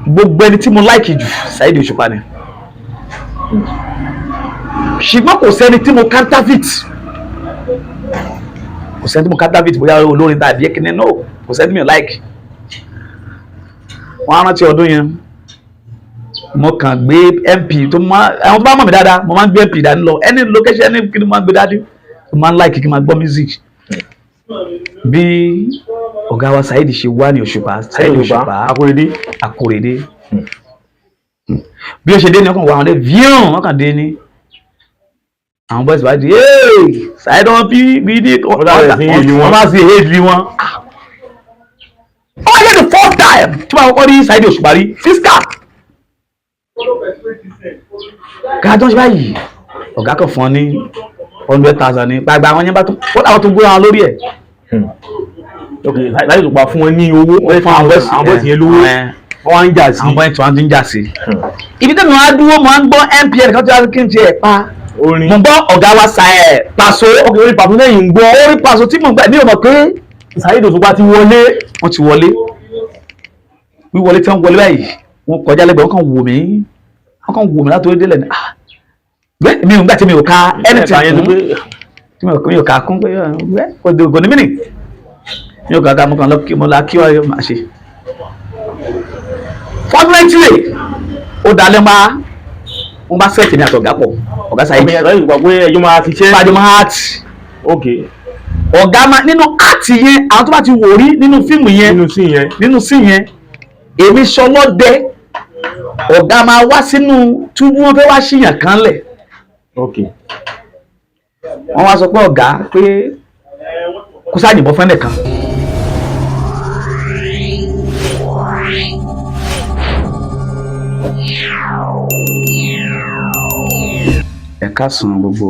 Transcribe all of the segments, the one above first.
gbogbo ẹni tí mo like jù Saheed Òṣùpá ni ṣùgbọ́n kò sẹ́ni tí mo counterfeit bóyá olórin tàbí ẹkìnní no kò sẹ́ni mi ò like. wọ́n á rántí ọdún yẹn mo kàn gbé MP tó máa àwọn tó bá mọ̀ mí dáadáa mo máa ń gbé MP dání lọ any location any kí ni mo máa ń gbé dání mo máa ń like kí n máa gbọ́ music bí ọ̀gá wa Saheed ṣe wá ní Òṣùpá Saheed Òṣùpá Akóredé bí ó ṣe dé ní ọkàn wà wọn dé vion wọn kàn dé ní àwọn boys bá di Saheed wọn bí ní wọn máa sì hate bí wọn. ó yẹ the first time tí wọn kọ́kọ́ rí Saheed Òṣùpá rí fiscal káàtó ṣe báyìí ọ̀gá kan fún ọ ní 100,000 ní gbàgbà àwọn yẹn bá tún ó láwọn tó gbóra wọn lórí ẹ̀. ok Saheed Òṣùpá fún wọn ní owó wọ́n fún àwọn bọ́ọ̀sì yẹn lówó wọ́n ń jà sí àwọn bọ́ọ̀sì wọn ń jà sí. ibi tẹ́mi wọn á dúró mo á ń gbọ́ MPN kan tó yà kí n tiẹ̀ pa mo gbọ́ ọ̀gá wa Paso orí Paso lẹ́yìn ń gbọ́ orí Paso tí mo gbà ní ọmọ pé Saheed Òṣùpá ti wọlé wọ́n ti wọlé wíwọlé tí wọ́n wọlé báyìí wọ́n kọjá lẹ́gbẹ̀ẹ́ wọ́n kàn wò mí látòrí délẹ̀ ní mi ò gbà tí mi ò ka anything tí mi ò ka kún pé kò ní mínì mi ò kà mo kàn lọ kí mo la kí wọ́n máa ṣe. fortunately ó dalẹ̀ wọ́n bá sẹ́ẹ̀tì ní àtọ̀gá pọ̀ ọ̀gá Saheed ẹjọ́ máa ti ṣe pàjọ́ máa art ọ̀gá máa nínú art yẹn àwọn tó bá ti wò rí nínú fíìmù yẹn nínú sí yẹn èmi Ṣọlọ́dẹ ọ̀gá máa wá sínú túbú wọn fẹ́ wá ṣìyàn kan lẹ̀ wọ́n wá sọ pé ọ̀gá pé kó sáàjìbọn fẹ́ nìkan. ẹ káàsán gbogbo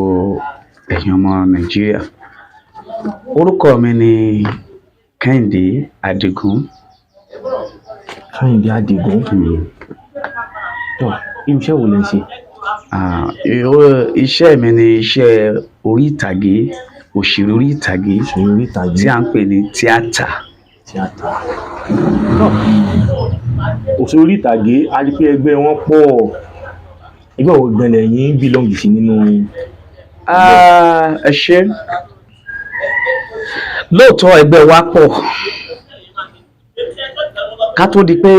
ẹ̀yin ọmọ Nàìjíríà orúkọ mi ni Kẹ́hìndé Adigun. Kẹ́hìndé Adigun tó iṣẹ́ wo lẹ ń ṣe? Iṣẹ́ mi ni iṣẹ́ orí ìtàgé òṣèré orí ìtàgé tí à ń pè ní tíátà. Òṣèré orí ìtàgé a rí pé ẹgbẹ́ wọn pọ̀ ẹgbẹ́ wo gan lẹ́yìn belong sí nínú. ẹ ṣé lóòótọ́ ẹgbẹ́ wa pọ̀ ká tó di pé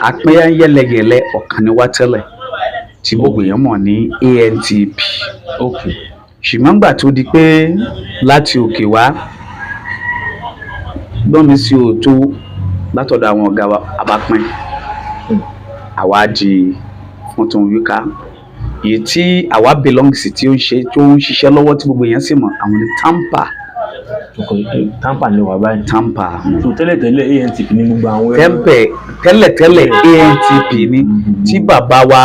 àpín yẹlẹyẹlẹ ọ̀kan ni wá tẹ́lẹ̀ tí gbogbo èèyàn mọ̀ ní ANTP ṣùgbọ́n gbà tó di pé láti òkè wá gbọ́n mi sí òótọ́ látọ̀dọ̀ àwọn ọ̀gá wa abápín àwa di fún tó ń wíká èyí tí àwa belong sí tí ó ń ṣiṣẹ́ lọ́wọ́ tí gbogbo èèyàn sì mọ̀ àwọn ní Tampa ni wà báyìí. Tampa. So tẹ́lẹ̀tẹ́lẹ̀ ANTP ní gbogbo àwọn tẹ́lẹ̀tẹ́lẹ̀ ANTP ní tí bàbá wa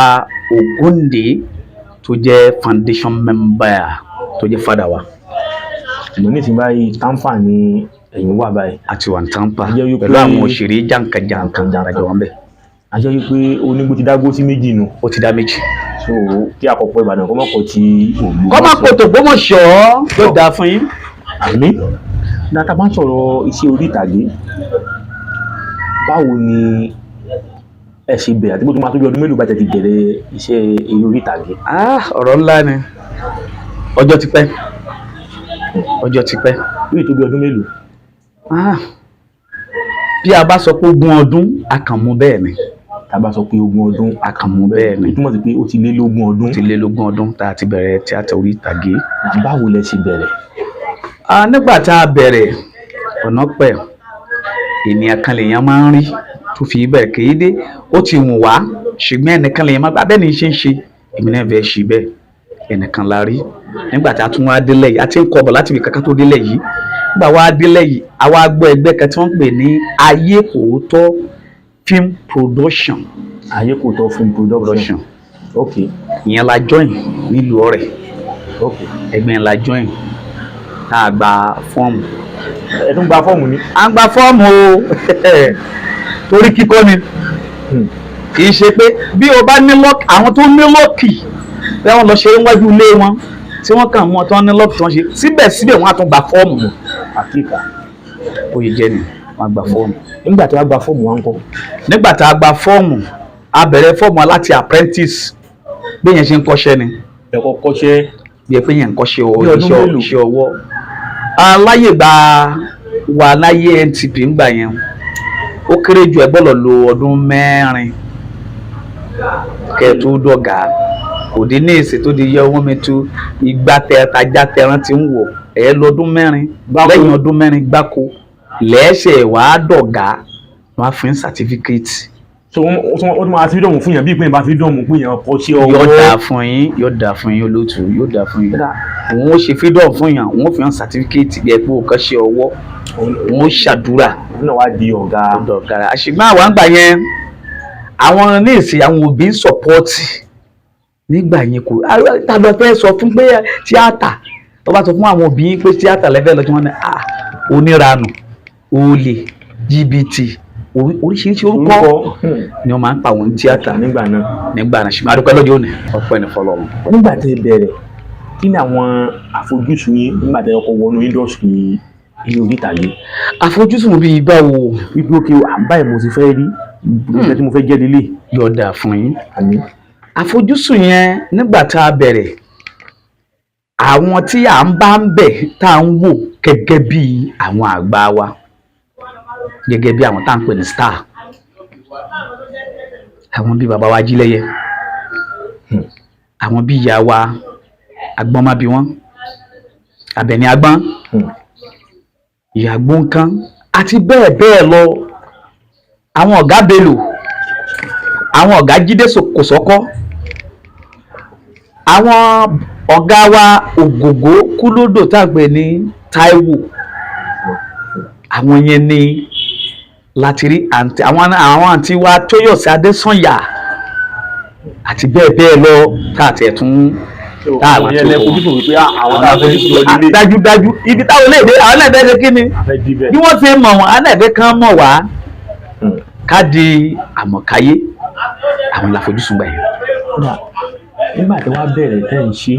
Ògúndé tó jẹ́ foundation member tó jẹ́ fada wa. Mo ní ìsìn báyìí Tampa ni ẹ̀yin wà báyìí. Àti wà ní Tampa pẹ̀lú àwọn òṣèré jàǹkànjàǹkàn àjọ wọn bẹ́ẹ̀. A jẹ́ wípé onígbó ti dágbó sí méjì nù. Ó ti dá méjì. So kí àkọ́kọ́ Ìbàdàn kọ́ mọ̀kọ́ ti Ògbómọ̀ṣọ́. Kọ́ máa pòtò Ògbómọ̀ṣọ́ yóò dáa fún yín. Àmín. Dáta bá ń sọ̀rọ̀ iṣẹ́ orí ìtàgé báwo ni ẹ ṣe bẹ̀rẹ̀ àti bó tó máa tó bí ọdún mélòó bá tẹ̀ ti bẹ̀rẹ̀ iṣẹ́ eré orí ìtàgé? Ọ̀rọ̀ ńlá ni ọjọ́ ti pẹ́ yóò tó bí ọdún mélòó? bí a bá sọ pé 20 ọdún a kàn mú bẹ́ẹ̀ ni. Tá a bá sọ pé 20 ọdún a kàn mú bẹ́ẹ̀ ni. Ìtumọ̀ sí pé ó ti lé 20 ọdún. Ó ti lé 20 ọdún tá a ti bẹ̀rẹ̀ tíátà orí ìtàgé. Báwo lẹ ṣe bẹ̀rẹ̀? Nígbà tá a bẹ̀rẹ̀ ọ̀nà pẹ̀ ènìyàn kan lèèyàn máa ń rí tó fi bẹ̀rẹ̀ kéde ó ti wùn wá ṣùgbọ́n ẹnìkan lèèyàn máa bẹ́ẹ̀ ni ṣe ń ṣe èmi náà fẹ́ ṣe bẹ́ẹ̀ ẹnìkan la rí nígbà tá a tún wá délẹ̀ yìí a ti ń kọ́ ọ̀bọ̀ láti fi kankan tó délẹ̀ yìí nígbà wá délẹ̀ yìí àwa gbọ́ ẹgbẹ́ kan tí wọ́n ń pè ní Ayé Kò Tọ́ Film Production. Ayé Kò Tọ́ Film Production. Ìyẹn la join nílùú Ọ̀rẹ́ ẹgbẹ́ la join tá a gba fọ́ọ̀mù. Ẹ tún gba fọ́ọ̀mù ni? A ń gba fọ́ọ̀mù o torí kíkọ́ ni kì í ṣe pé bí o bá ní lọ́ọ̀kì àwọn tó ní lọ́ọ̀kì pé wọ́n lọ ṣe níwájú ilé wọn tí wọ́n kàn mú ọ tí wọ́n ní lọ́ọ̀kì tí wọ́n ṣe síbẹ̀síbẹ̀ wọ́n á tún gba fọ́ọ̀mù. Àkíkà oyè jẹ́ ni. wọ́n á gba fọ́ọ̀mù. nígbà tí wọ́n gba fọ́ọ̀mù wọn kọ́. nígbà tá a gba fọ́ọ̀mù a bẹ̀rẹ̀ fọ́ọ̀mù láti apprentice bí yẹn ṣe ń kọ́ṣẹ́ ni. ẹ̀kọ́ kọ́ṣẹ́. bí ẹ pé yẹn ń kọ́ṣẹ́ iṣẹ́ ọwọ́. aláyè gba wà láyé NTP ńgbà yẹn ó kéré jù ẹ gbọ́dọ̀ lo ọdún 4 kẹ́ ẹ tó dọ̀gá. kò dín ní èsì tó di yẹ owó mi tú igba tajá tẹran ti ń wọ̀ ẹ lọ́dún 4 lẹ́yìn ọdún 4 gbáko lẹ́ẹ̀ṣẹ̀ wàá dọ̀gá wàá fún certificate. so wọ́n máa fi dọ̀mù fún yàn bí ìpín bá fi dọ̀mù fún yàn kọ́ sí ọwọ́. yóò dà fún yín olóòtú yóò dà fún yín. òun ó ṣe freedom fún yàn òun ó fi hàn certificate bí ẹ pé òun kàn ṣe ọwọ́ òun ó ṣàdúrà. òun náà wá di ọ̀gá. àṣìgbọ́n àwọn àgbà yẹn àwọn ní ìsìn àwọn òbí ń sọ̀pọ́ọ̀tì nígbà yẹn kò tàbí fẹ́ sọ fún pé tíátà tó bá sọ fún àwọn òbí pé tíátà lẹ́fẹ̀ẹ́ lọ́jọ́ wọn ni oníranù olè jìbìtì oríṣiríṣi orúkọ ni wọ́n máa ń pa àwọn tíátà nígbà náà ṣùgbọ́n adúpẹ́ lọ́dẹ òní ọpẹ́ ní fọlọ́run. nígbà tí ẹ bẹ̀rẹ̀ kí ni àwọn àfojúsùn yín nígbà tí ẹ kọ́kọ́ wọnú indọ́sítírì ilé orí ìtàgé? àfojúsùn bíi báwo. wípé ókè báyìí mo ti fẹ́ rí iṣẹ́ tí mo fẹ́ jẹ́ lílé. yóò dáa fún yín. àmín. àfojúsùn yẹn nígbà tá a bẹ̀rẹ̀ àwọn tí à ń bá ń bẹ̀ tá à ń wò gẹ́gẹ́ bí àwọn àgbà wa gẹ́gẹ́ bí àwọn tá à ń pè ní star àwọn bíi bàbá wa Ajílẹ́yẹ àwọn bíi ìyá wa Agbọ́nmábí wọn Àbẹ̀ní Agbọ́n Ìyá Gbóǹkan àti bẹ́ẹ̀ bẹ́ẹ̀ lọ àwọn ọ̀gá Bello àwọn ọ̀gá Jídé Kòsọ́kọ́ àwọn ọ̀gá wa Ògògó Kúlódò tàgbé ní Táíwò àwọn yẹn ni láti rí àwọn àǹtí wa Tóyọ̀sí Adésànyà àti bẹ́ẹ̀ bẹ́ẹ̀ lọ káàtì ẹ̀tún táàbà tó kọ́ dájúdájú ibi táwọn olóògbé àwọn ẹ̀dẹ́ ṣe kí ni bí wọ́n ti mọ̀ wọ́n àwọn ẹ̀dẹ́ kan mọ̀ wá ká di àmọ̀káyé àwọn ìlàfojúsùn gbà yẹn. nígbà tí wọ́n bẹ̀rẹ̀ tẹ́ ń ṣe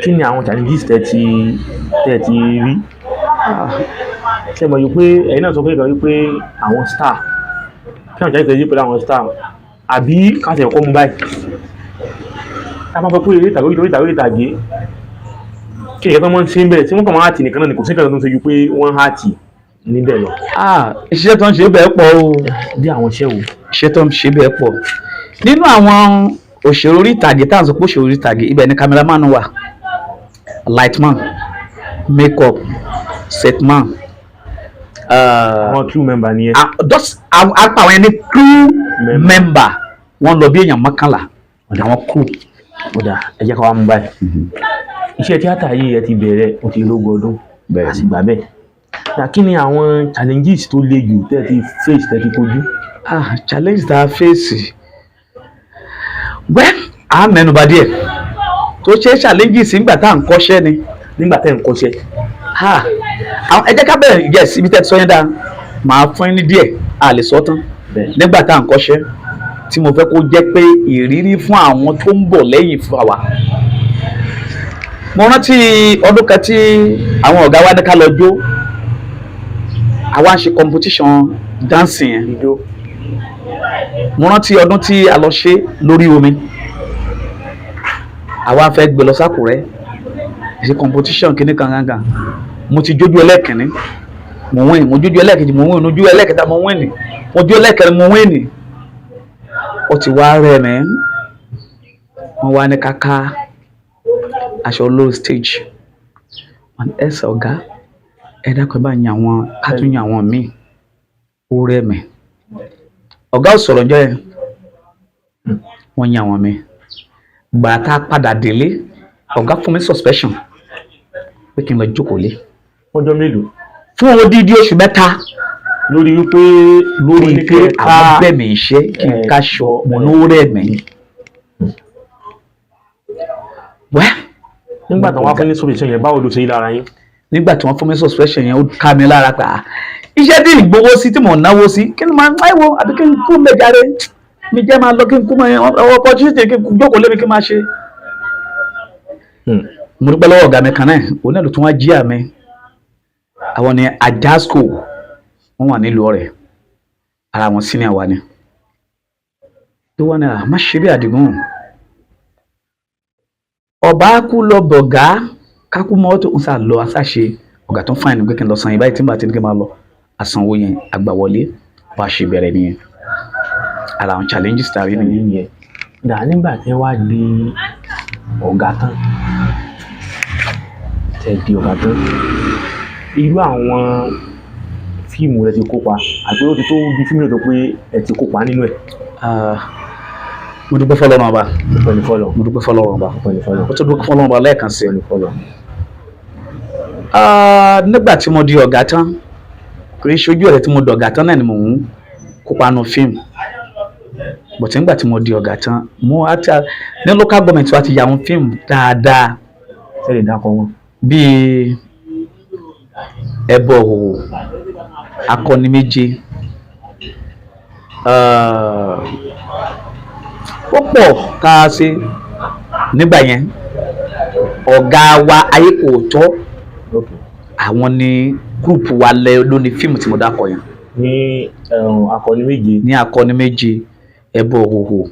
kí ni àwọn challenges tẹ́ ti rí? ṣe mọ̀ yìí pé ẹ̀yin náà sọ pé ìgbà wípé àwọn star kí àwọn challenges tẹ́ yí pẹ̀lú àwọn star àbí káṣẹ̀ ẹ̀kọ́ mú báyìí a máa fọ pé eré ìtàgé kí ẹ̀yẹ́ tó máa ń ṣe ń bẹ̀rẹ̀ tí wọ́n kàn máa hàtì nìkan náà ni kò sí nǹkan tó ń ṣe ju pé wọ́n hàtì níbẹ̀ lọ. iṣẹ́ tó ń ṣe bẹ́ẹ̀ pọ̀ o. bí àwọn iṣẹ́ wo? iṣẹ́ tó ń ṣe bẹ́ẹ̀ pọ̀ nínú àwọn òṣèré orí ìtàgé tá à ń sọ pé òṣèré orí ìtàgé ibẹ̀ ni cameraman wà lightman makeup setman. àwọn crew member ni ẹ. apá àwọn ẹni crew member wọ́n lọ bí èèyàn 11 àwọn crew. ọ̀dà ẹ jẹ́ ká wá mú báyìí iṣẹ́ tíátà yìí ẹ ti bẹ̀rẹ̀ ó ti lógún ọdún àsìgbà bẹ́ẹ̀ na kí ni àwọn challenges tó le jù tẹ́ ti face tẹ́ ti kojú? challenge tá a face a mẹ́nubà díẹ̀ tó ṣe challenges nígbà tá à ń kọ́ṣẹ́ ni. nígbà tẹ́ ń kọ́ṣẹ́. ẹ jẹ́ ká bẹ̀rẹ̀ yes ibi tẹ́ ti sọ yẹn dáa màá fún yín ní díẹ̀ a lè sọ tán nígbà tá à ń kọ́ṣẹ́ tí mo fẹ́ kó jẹ́ pé ìrírí fún àwọn tó ń bọ̀ lẹ́yìn fún wa. mo rántí ọdún kan tí àwọn ọ̀gá wa ní ká lọ jó àwa ń ṣe competition dancing yẹn. mo rántí ọdún tí a lọ ṣe lórí omi àwa fẹ́ gbé lọ sákùrẹ́ ṣe competition kìíní kankan mo ti jójú ẹlẹ́kìnní mo win mo jójú ẹlẹ́kìnní mo win ojú ẹlẹ́kẹta mo win mo jó ẹlẹ́kẹrin mo win ó ti wá rẹ̀ mí wọ́n wá ní káká aṣọ low stage wọn ẹsẹ̀ ọ̀gá ẹ dákun bá yan àwọn kátúnyìn àwọn míì ó rẹ̀ mí ọ̀gá ò sọ̀rọ̀ jẹ́ wọ́n yan àwọn míì gbà tá a padà délé ọ̀gá fún mi suspension pé kí n lọ jókòó lé. ọjọ́ mélòó? fún odidi oṣù 3 lórí wípé àwọn bẹ́ẹ̀ mi iṣẹ́ kí n káṣọ mo ló rẹ̀ mí. nígbà tí wọ́n fún ní suspension yẹn báwo ló ṣe yí lára yín? nígbà tí wọ́n fún mi suspension yẹn ó ká mi lára pé iṣẹ́ tí ì gbowó sí tí mò ń náwó sí kí ni màá ń wáyé wo àbí kí n kú mẹ́jáde mi jẹ́ máa lọ kí n kú mọ́ ọwọ́ opportunity kí n jókòó lébi kí n máa ṣe. mo dúpẹ́ lọ́wọ́ ọ̀gá mi kan náà òun náà ló tún wá jí àmì àwọn ni Ajasco wọ́n wà nílùú Ọ̀rẹ́ ara wọn senior wa ni tó wà ní má ṣe bí Àdìgún ọba kú lọ bọ̀gá kákú mọ́ tó ń sà lọ aṣáṣe ọ̀gá tó ń fáìn ní pé kí n lọ san yìí báyìí tí n bá ti ní kí n máa lọ àsanwó yẹn àgbàwọlé bá ṣe bẹ̀rẹ̀ nìyẹn ara àwọn challenges tàbí nìyẹn. Dà nígbà tí wàá di ọ̀gá tán irú àwọn fíìmù rẹ ti kópa àti ó ti tó bí fíìmù rẹ tó pé ẹ ti kópa nínú ẹ̀. Mo dúpẹ́ fọ́lọ́run ọba. Mo dúpẹ́ fọ́lọ́run ọba. Mo tún dúpẹ́ fọ́lọ́run ọba lẹ́ẹ̀kan sí. Nígbà tí mo di ọ̀gá tán kò ní ṣojú ọ̀rẹ́ tí mo dọ̀gá tán náà ni mò ń kópa nínú fíìmù bọ̀tí nígbà tí mo di ọ̀gá tán ní local government wa ti ya àwọn fíìmù dáadáa. Ṣé lè dákọ̀ wọn? Bíi Ẹbọ Òwò, Akọni Méje, ó pọ̀ tá a ṣe nígbà yẹn. Ọ̀gá wa Ayékòótọ́ àwọn ni gúrùpù wa lóní fíìmù tí mo dákọ̀ yẹn. Ní Akọni Méje. Ní Akọni Méje, Ẹbọ Òwò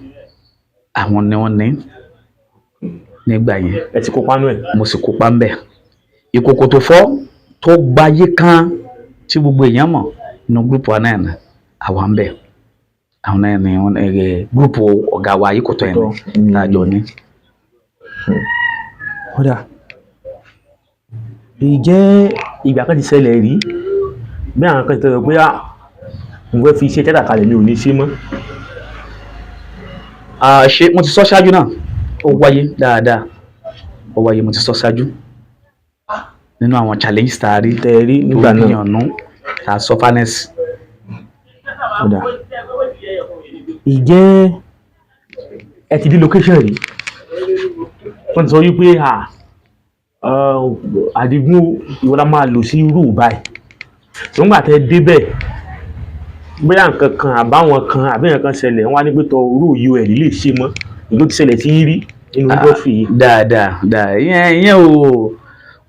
àwọn ni wọ́n ní nígbà yẹn. Ẹ ti kópa nú ẹ̀? Mo sì kópa ń bẹ̀. Ìkòkò tó fọ́ tó gbayé kan tí gbogbo èèyàn mọ̀ inú gúrùpù wa náà ní àwa ń bẹ̀. Àwọn náà ní gúrùpù ọ̀gá wa Ayékòótọ́ yẹn ní àjọ ní. Kódà ìjẹ́ ìgbà kan ti ṣẹlẹ̀ rí bí àwọn kan ti tẹ̀lé pé mo fẹ́ fi iṣẹ́ tẹ́tà kalẹ̀ mi ò ní ṣe mọ́. Ṣé mo ti sọ ṣáájú náà ó wáyé dáadáa ó wáyé mo ti sọ ṣáájú nínú àwọn challenge tá a rí tẹ̀rí nígbà náà yànnú tá a sọ fánẹ́sì. Kódà ìjẹ́ ẹ ti dé location rí wọ́n ti sọ wípé Àdìgún ìwọ la máa lò sí irú báyìí tó ń gbà tẹ́ débẹ̀ bóyá nǹkan kan àbáwọn kan àbí nǹkan kan ṣẹlẹ̀ wọ́n á ní pé tọ irú yìí ẹ̀ lè ṣe mọ́ ìlú ti ṣẹlẹ̀ tí ń rí nínú industry yìí. Dáadáa ìyẹn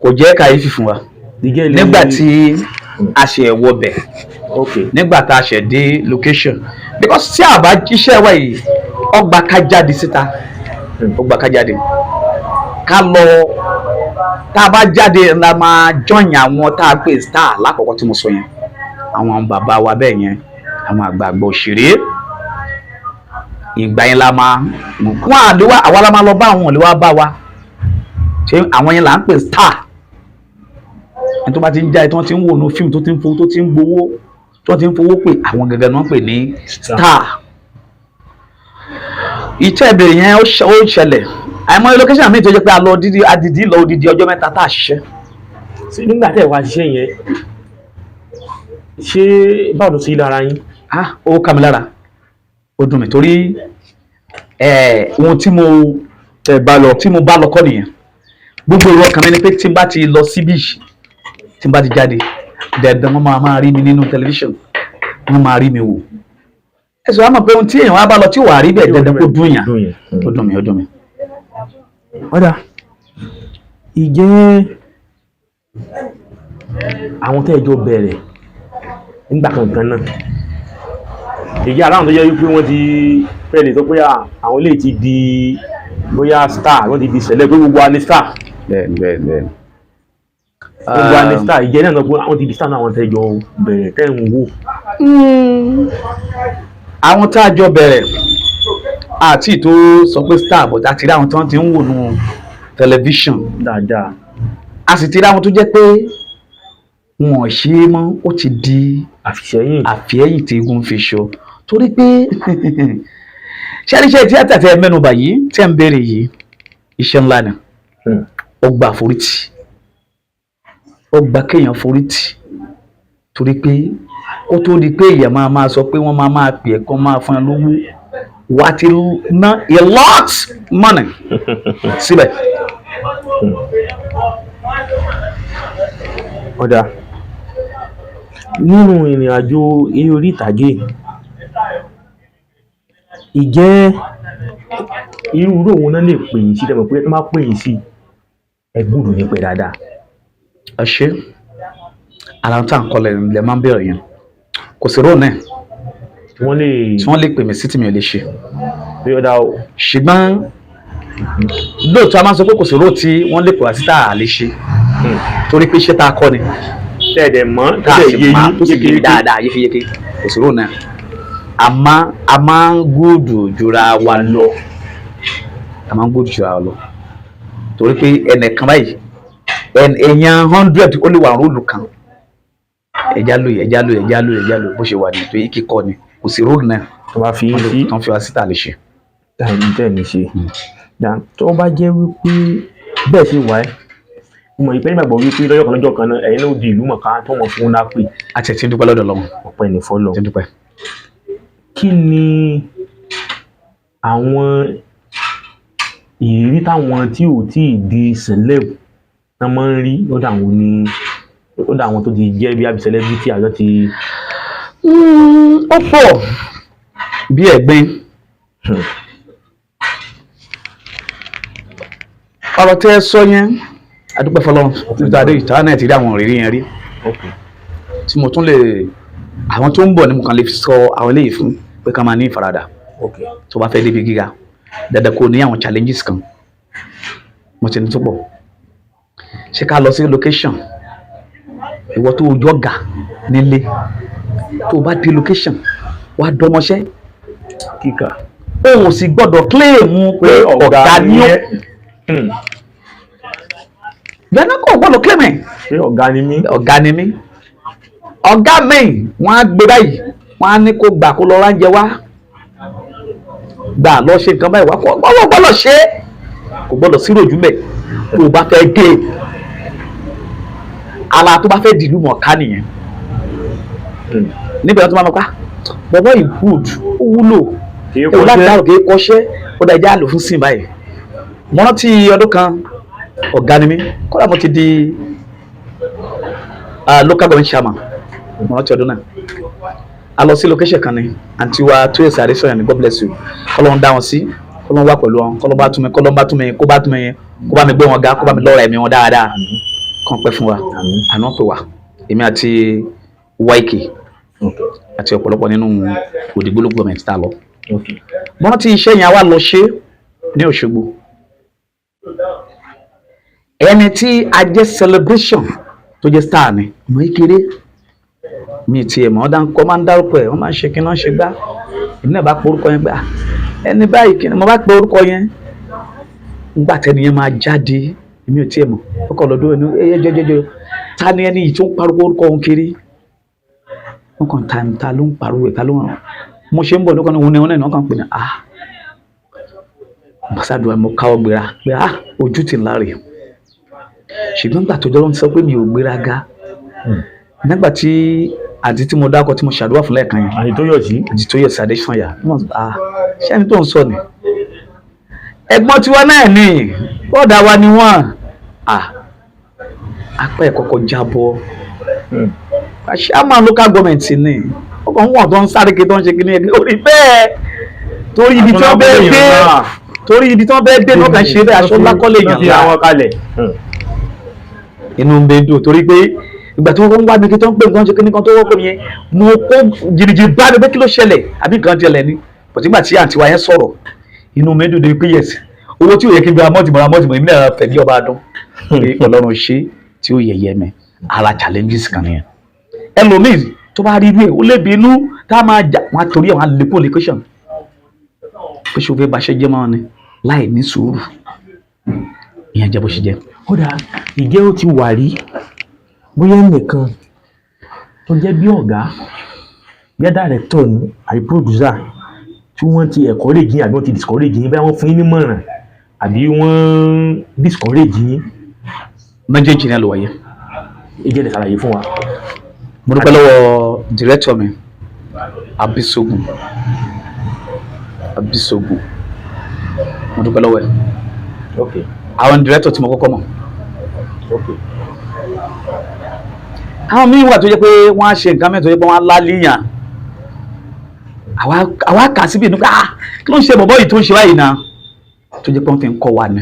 kò jẹ́ kàyéfì fún wa nígbà tí a ṣe wọbẹ̀ nígbà tá a ṣe dé location because tí a bá iṣẹ́ wa yìí ọgbà ká jáde síta ọgbà ká jáde ká lọ tá a bá jáde la máa jọyìn àwọn tá a pè star lákọ̀ọ́kọ́ tí mo sọ yẹn àwọn bàbá wa bẹ́ẹ̀ yẹn àwọn àgbààgbà òṣèré ìgbà yẹn la máa wọn àdéhùn àwa la máa lọ bá àwọn òlẹ́wà bá wa ṣé àwọn yẹn là ń pè star ẹni tó bá ti ń jáde tí wọ́n ti ń wò ní fíìmù tó ti ń fowó pè àwọn gẹ́gẹ́ ni wọ́n pè ní star. Ìtẹ́ ìbéèrè yẹn ó ṣẹlẹ̀ àìmọye location mi tó jẹ́ pé a lọ adìdí lọ odidi ọjọ́ mẹ́ta tá a ṣiṣẹ́. Nígbà tẹ́ ẹ wá ṣiṣẹ́ yẹn ṣé báwo ló ṣe lára yín? Ó kà mí lára ó dùn mí torí ohun tí mo bá lọ kọ́ nìyẹn. Gbogbo èrò ọkàn mi ni pé tí n bá ti lọ síbí tí n bá ti jáde dandan wọ́n máa rí mi nínú tẹlifíṣàn wọ́n máa rí mi wò. Ẹ̀sùn wa mọ̀ pé ohun tí èèyàn wá bá lọ tí ò wà rí bẹ́ẹ̀ dandan kó dùn yàn ó dùn mí. Ọ̀dà ìjẹ́ àwọn tẹ́ ẹ jọ bẹ̀rẹ̀ nígbà kankan náà èyí aláwọn tó jẹ́ wípé wọ́n ti fẹ́ lè sọ pé àwọn ilé ti di bóyá star wọ́n ti di sẹ̀lẹ̀ pé gbogbo wa ni star. Bẹ́ẹ̀. Gbogbo wa ni star ìjẹ́ náà sọ pé àwọn ti di star náà àwọn tẹ́ ẹ jọ bẹ̀rẹ̀ tẹ́ ẹ ń wò. Àwọn tá a jọ bẹ̀rẹ̀ àti tó sọ pé star but a ti rí àwọn tí wọ́n ti ń wò nù tẹlifíṣàn dáadáa a sì ti rí àwọn tó jẹ́ pé wọn ò ṣe é mọ́ ó ti di àfihẹ́yìn tí egun fi ṣọ torí pé ṣẹ́ríṣẹ́ tíátà tẹ́ mẹ́nubà yìí tẹ́ ń béèrè yìí iṣẹ́ ńlá ni ó gba àforítì ó gba kéèyàn forítì torí pé ó tó di pé èèyàn máa sọ pé wọ́n máa pè é kó máa fún ẹ lówó wà á ti ná a lot money síbẹ̀. Ọ̀dà nínú ìrìn àjò eré orí ìtàgé ìjẹ́ irú òun náà lè pè yín sí dẹ́mọ̀ pé tó máa pè yín sí ẹgbùdù ní pé dáadáa. Ẹ ṣe ara tá à ń kọlẹ̀ lẹ máa ń bẹ̀rẹ̀ yẹn kò sí róò náà wọ́n lè tí wọ́n lè pè mí sí tí mi ò lè ṣe pé ọ̀dà o. ṣùgbọ́n lóòótọ́ a máa ń sọ pé kò sí róò tí wọ́n lè pè wá sí tá a lè ṣe torí pé iṣẹ́ tá a kọ́ ni tẹ́ẹ̀dẹ̀ mọ́ tá a tẹ́ẹ̀dẹ̀ sì yé máa yín tó sì yé yékéyéké. dáadáa yékéyéké kò sí róò náà a máa ń gúdù jura wa lọ a máa ń gúdù jura wa lọ torí pé ẹnìkan báyìí èèyàn 100 ó lè wà róòlù kan ẹja lóye bó ṣe wà ní torí kíkọ́ ni kò sí róòlù náà tó bá fi sí tán fi wá sí tá a lè ṣe. tẹ́ẹ̀ni ṣe tó bá jẹ́ wípé bẹ́ẹ̀ ṣe wà ẹ́ mo mọ̀ ìpẹ́ nígbàgbọ́ wípé lọ́jọ́ kan náà ẹ̀yin náà di ìlú mọ̀ká tó mọ̀ fún náà pè. a ti dúpẹ́ lọ́dọ̀ lọ́wọ́ ọ̀pẹ ní fọ́lọ́. ti dúpẹ́. kí ni àwọn ìrírí táwọn tí ò tí ì di celeb náà máa ń rí lọ́dọ̀ àwọn tó ti jẹ́ bí celebrity àjọ ti. ó pọ̀ bí ẹ̀gbin ọ̀rọ̀ tẹ́ ẹ sọ yẹn adúpẹ́ fọlọ́run nítorí adé ìta náà ti rí àwọn ìrírí yẹn rí tí mo tún lè àwọn tó ń bọ̀ ní mo kàn lè sọ àwọn eléyìí fún pé ká máa ní ìfaradà tó bá fẹ́ débi gíga dandan kó ní àwọn challenges kan mo ti ní tó pọ̀ ṣé ká lọ sí location ìwọ tó ojú ọ̀gá nílé tó bá dé location wàá dọmọṣẹ́ kíkà o ò sì gbọ́dọ̀ claim pé ọ̀gá ni ó gbẹ́nà kò gbọ́dọ̀ claim ẹ̀ pé ọ̀gá ni mí. ọ̀gá ni mí ọ̀gá mi wọ́n á gbé báyìí wọ́n á ní kó gbà kó lọ ránjẹ wá gbà lọ ṣe nǹkan báyìí wá kó gbọ́dọ̀ ṣe é kò gbọ́dọ̀ sí rojú mẹ́ tó o bá fẹ́ gé ara tó bá fẹ́ dìlú mọ̀ọ́ká nìyẹn níbẹ̀ tó máa mọ̀ pa bọ̀bọ̀ ìbùd ó wúlò ó láti dárò kí kọ́ṣẹ́ ó dá ẹja lò fún sìn báyìí mo rántí ọdún kan ọ̀gá ni mí kọ́lá mo ti di local government chairman mo rántí ọdún náà a lọ sí location kan ni àǹtí wa tó èsì àdéṣọyàn ní God bless you kọ́lọ́n dá wọn sí kọ́lọ́n wà pẹ̀lú wọn kọ́lọ́n bá tún mi kó bá mi gbé wọn ga kó bá mi lọ́ra ẹ̀mí wọn dáadáa kàn pẹ́ fún wa àná pè wá èmi àti YK àti ọ̀pọ̀lọpọ̀ nínú Òdìgbò local government tá a lọ mo rántí iṣẹ́ yẹn wá lọ ṣe ní Òṣogbo ẹni tí a jẹ́ celebration tó jẹ́ star ni ọmọ ìkéré mi ti ẹ̀ mọ́ dáńkọ́ máa ń dárúkọ ẹ̀ wọ́n máa ń ṣe kí náà ṣe gbá èmi náà bá pe orúkọ yẹn gbà ẹni báyìí kí ni mo bá pe orúkọ yẹn nígbà tẹ́ni yẹn máa jáde èmi ò tiẹ̀ mọ̀ ọkọ̀ lọ́dọ̀ ẹni jẹjẹjẹ ta ni ẹni yìí tó ń pariwo orúkọ òun kiri wọn kàn ta ló ń pariwo ẹ̀ ta ló ń rán mo ṣe ń bọ̀ lọ́kàn òun ni wọn náà kàn pè ní ambassador mo káwọ́ gbéra pé ojú ti ńlá rè ṣùgbọ́n gbà tó jọ́ ló ń sọ pé mi ò gbéra ga nígbà tí àti tí mo dákọ̀ tí mo ṣàdúrà fún lẹ́ẹ̀kan yẹn àti tó yọ̀ sí Adésànyà ṣé ẹni tó ń sọ ni ẹ̀gbọ́n tiwa náà ni bọ́ọ̀dà wa ni wọ́n apá ẹ̀ kọ́kọ́ jábọ́ àṣàmà local government ni ọkàn wọn tó ń sáré kí tó ń ṣe kí ní ẹgbẹ́ orí bẹ́ẹ̀ torí ibi tí wọ́n bẹ́ẹ̀ dé náà kàn ṣe bẹ́ẹ̀ aṣọ lákọ́lé yàn inú ń bẹ dùn torí pé ìgbà tí wọ́n ń wá mi kí tó ń pè nǹkan ṣe kí nǹkan tó wọ́pọ̀ yẹn mo kó jìnnìjìnnì bá mi pé kí ló ṣẹlẹ̀ àbí nǹkan jẹlẹ̀ ni bọ̀tí ìgbà tí àǹtí wa yẹn sọ̀rọ̀ inú mi dùn pé yes owó tí ò yẹ kí n gba mọ́tìmọ̀ èmi náà fẹ̀ ní ọba dún pé Ọlọ́run ṣe tí ó yẹ̀yẹ́ mi ara challenges kan nìyẹn ẹlòmíì tó bá rí irú ẹ̀ ó lè bínú tá a máa jà wọn torí àwọn àlékún location pé ṣe o fẹ́ baṣẹ́ jẹ́ máa ní láì ní sùúrù ìyẹn jẹ́ bó ṣe jẹ́. kódà ìjẹ́ ó ti wà rí bóyá nìkan tó jẹ́ bí ọ̀gá bí director ni àbí producer tí wọ́n ti encourage yín àbí wọ́n ti discourage yín bẹ́ẹ̀ wọ́n fún yín nímọ̀ràn àbí wọ́n discourage yín. méjèèjì náà ló wáyé. ìjẹ́ lè ṣàlàyé fún wa. mo dúpẹ́ lọ́wọ́ director mi Abisogun mo dúpẹ́ lọ́wọ́ ẹ̀. Okay. àwọn director tí mo kọ́kọ́ mọ̀. àwọn míì wà tó jẹ́ pé wọ́n á ṣe nǹkan mẹ́rin tó jẹ́ pé wọ́n á láléyàn àwa kà síbi ìnú pé kí ló ń ṣe bọ̀bọ́ yìí tó ń ṣe báyìí náà tó jẹ́ pé wọ́n ti ń kọ́ wa ni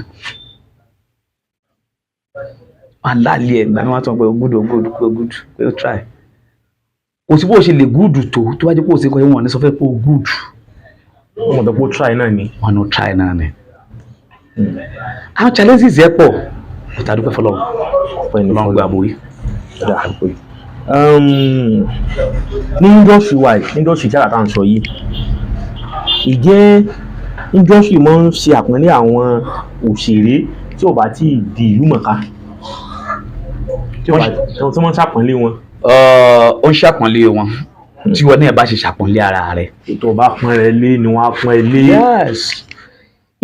wọ́n á lálé ẹ̀ gbà ní wọ́n á tọ́ pé good pé ó try kò sí bó ṣe lè gúùdù tó bá jẹ́ pé ó ṣe kọ́ wọn ní sọ fẹ́ pé ó gúùdù. wọ́n tó pé ó try náà ni. wọn ò try náà ni. àwọn challenges ẹ̀ pọ̀ kò tá a dúpẹ́ fọlọ́ ọlọ́run gba àbòyí. ní industry wide industry tí àlàtà ń sọ yìí ìjẹ́ industry máa ń ṣe àpọ́nlé àwọn òṣèré tí ò bá tí ì di ìlú mọ̀ká tí wọ́n máa ń ṣàpọ́nlé wọn. ó ń ṣàpọ́nlé wọn tí wọn náà bá ṣe ṣàpọ́nlé ara rẹ̀. ètò ọba pọ́n rẹ lé ni wọ́n á pọ́n ẹ lé. yes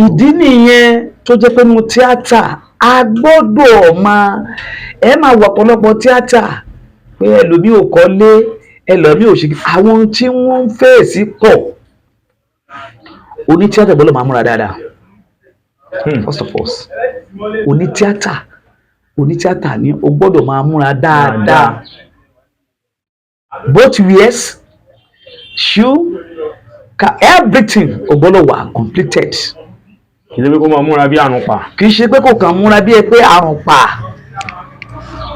ìdí nìyẹn tó jẹ́ pé nínú tíátà a gbọ́dọ̀ máa wọ ọ̀pọ̀lọpọ̀ tíátà pé ẹlòmíì ò kọ́lé ẹlòmíì ò ṣe àwọn tí wọ́n ń fèsì pọ̀ onítíátà gbọ́dọ̀ máa múra dáadáa first of all onítíátà ni o gbọ́dọ̀ máa múra dáadáa both wears shoe everything o gbọ́dọ̀ wà completed. kì í ṣe pé kó máa múra bí àrùn pa. kì í ṣe pé kò kàn múra bí ẹ pé àrùn pa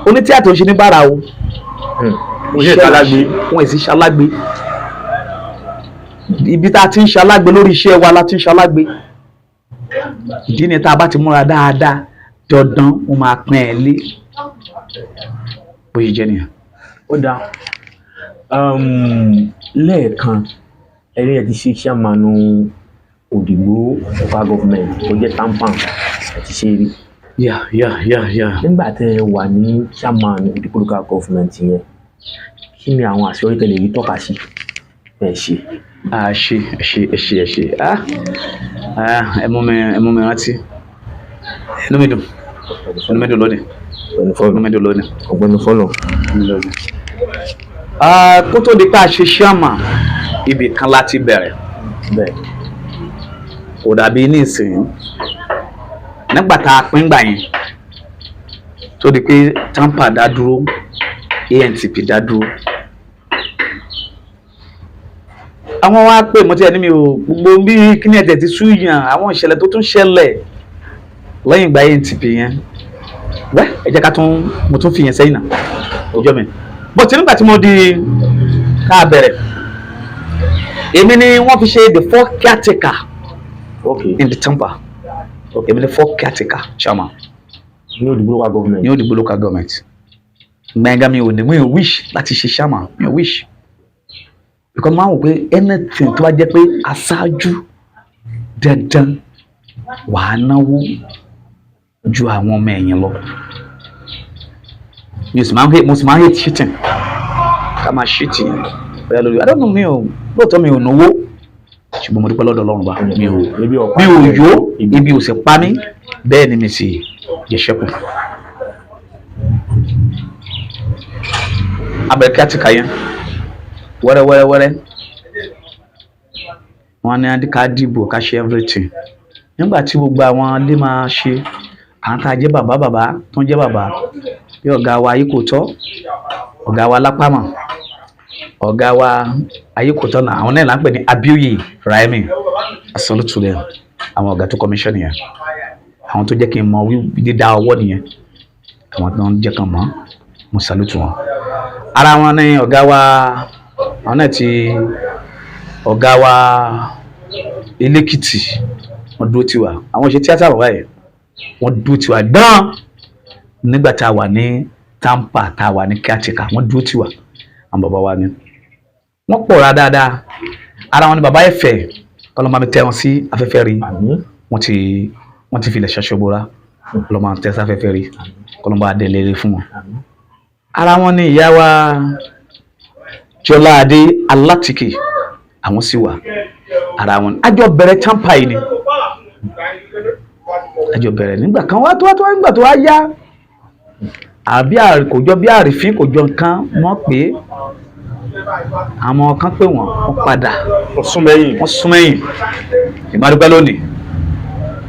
onítíátà ò ṣe ní bára o. wọ́n ṣe ṣalágbé. wọ́n sì ṣalágbé ibi tá a ti ń ṣalágbé lórí iṣẹ́ wa la ti ń ṣalágbé ìdí ni tá a bá ti múra dáadáa dandan wọ́n máa pín ẹ lé bó ṣe jẹ́ nìyẹn. ó dáa lẹ́ẹ̀kan ẹni ẹ ti ṣe chairman Òdìgbò local government tó jẹ́ tampan ẹ ti ṣe rí. nígbà tẹ́ ẹ wà ní chairman Òdìgbò local government yẹn kí ni àwọn àṣeyọrí tẹ́ lè rí tọ́ka sí ẹ ṣe. ẹ ṣe ẹ mú mi rántí inú mi dùn lónìí. ọ̀gbẹ́ni fọlọ. kó tó di pé a ṣe chairman ibì kan láti bẹ̀rẹ̀ kò dàbí nísìnyí nígbà tá a pín gbà yẹn tó di pé tampa dá dúró ANTP dá dúró àwọn wa pè mo ti ẹni mi ò gbogbo bí kíní ẹ̀tẹ̀ ti súyàn àwọn ìṣẹ̀lẹ̀ tó tún ṣẹlẹ̀ lẹ́yìn ìgbà ANTP yẹn wẹ́ ẹ jẹ́ ká mo tún fi yẹn sẹ́yìn náà ọjọ́ mi bó ti nígbà tí mo di ká bẹ̀rẹ̀ èmi ni wọ́n fi ṣe the fourth caretaker in the temple èmi ni fourth caretaker chairman ní Òdìgbò local government. ní Òdìgbò local government gbẹ̀ngà mi ò wish láti ṣe chairman mi ò wish because máa wò pé anything tó bá jẹ́ pé aṣáájú dandan wàá náwó ju àwọn ọmọ ẹ̀yìn lọ mo sì máa ń hate cheating ká máa cheating bóyá lórí I don't know mi ò lóòótọ́ mi ò náwó ṣùgbọ́n mo dúpẹ́ lọ́dọ̀ Ọlọ́run bá mi ò yó ibi ò sì pa mí bẹ́ẹ̀ ni mi sì yẹ ṣẹ́kù. abẹ́rẹ́ àti kàyẹn wẹ́rẹ́wẹ́rẹ́ wọ́n ní ká dìbò ká ṣe everything nígbà tí gbogbo àwọn ilé máa ṣe àwọn tá a jẹ́ bàbá tó ń jẹ́ bàbá bí ọ̀gá wa Ayékòótọ́ ọ̀gá wa Lápámọ̀ ọ̀gá wa Ayékòótọ́ náà àwọn náà là ń pè ní Abíóyè Ráímì asọ́lùtúlẹ̀ àwọn ọ̀gá tó commission yẹn àwọn tó jẹ́ kí n mọ dídá ọwọ́ nìyẹn àwọn tó ń jẹ́ kan mọ́ mo salute wọn. ara wọn ní ọ̀gá wa àwọn náà ti ọ̀gá wa Elékìtì wọ́n dúró tiwa àwọn ṣe tíátà bàbá yẹn wọ́n dúró tiwa dán nígbà tá a wà ní tampa tá a wà ní caretaker wọ́n dúró tiwa àwọn bàbá wa ni wọ́n pọ̀ dáadáa ara wọn ni bàbá Ẹ̀fẹ̀ kọ́lọ́mọ mi tẹ́ wọn sí afẹ́fẹ́ rí wọ́n ti filẹ̀ ṣaṣọ́bọ̀ra kọ́lọ́mọ tẹ́ sí afẹ́fẹ́ rí kọ́lọ́mọ adẹ́lẹ́rẹ́ fún wọn. ara wọn ni ìyá wa Jọládé Alátìkè àwọn sì wà ara wọn àjọ bẹ̀rẹ̀ tampa yìí ni àjọ bẹ̀rẹ̀ nígbà kan wá tó nígbà tó wá yá àbí kò jọ bí àrífín kò jọ nǹkan mọ́ pé àwọn kan pé wọ́n padà wọ́n sún mẹ́yìn ìmọ̀dúpẹ́ lónìí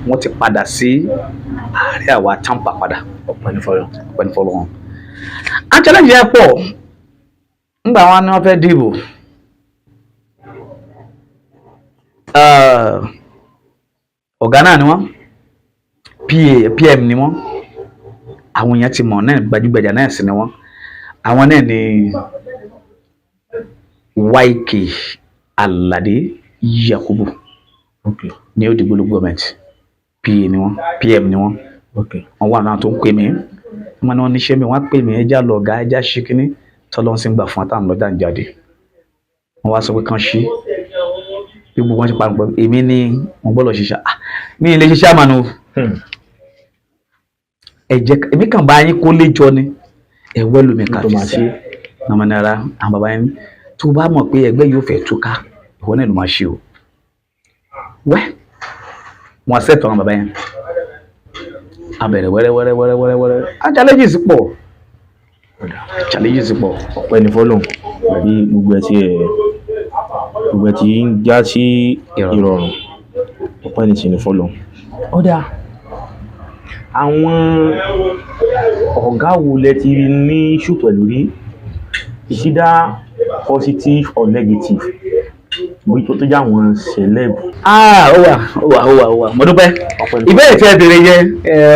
wọ́n ti padà sí ààrẹ àwa tampa padà ọ̀pẹ́ ní fọlọ́ wọn. a challenge ẹ pọ̀ nígbà wọn ni wọ́n fẹ́ dìbò ọ̀gá náà ni wọ́n PM ni wọ́n àwọn èèyàn ti mọ̀ náà gbajúgbajà náà sì ni wọ́n àwọn náà ni YK Alade Yakubu ok ní Òdìgbòlù government PA ni wọ́n PM ni wọ́n. ok Wọ́n wà náà tó ń pè mí wọ́n ní wọ́n níṣẹ́ mi wọ́n pè mí ẹja lọ ọ̀gá ẹja ṣe kínní tọ́lọ́ ń sì ń gbà fún àtàwọn lọ́jà ń jáde. Wọ́n wá sọ pé kàn ṣí bí gbogbo wọn ti parọ́ pé èmi ní wọ́n gbọ́dọ̀ ṣiṣẹ́ mi ì lè ṣiṣẹ́ àmàlù èmi kàn bá yín kó léjọ ni ẹ̀wẹ́ lómi kà fi sí ọmọ náírà àwọn bàbá yẹn tó bá mọ̀ pé ẹgbẹ́ yóò fẹ́ túká ìwọ náà ló máa ṣe o wẹ́ wọn ṣètò àwọn bàbá yẹn abẹ̀rẹ̀ wẹ́rẹ́ challenges pọ̀ ọpẹ́ ní fọ́lọ́run àbí gbogbo ẹ̀ tí ń já sí ìrọ̀rùn ọpẹ́ ní sinmi fọ́lọ́run. Ọ̀dà àwọn ọ̀gá wo lẹ ti ní issue pẹ̀lú rí is either positive or negative bóyá tó jẹ́ àwọn celeb. ó wà mo dúpẹ́ ìbéèrè tí ẹ béèrè yẹn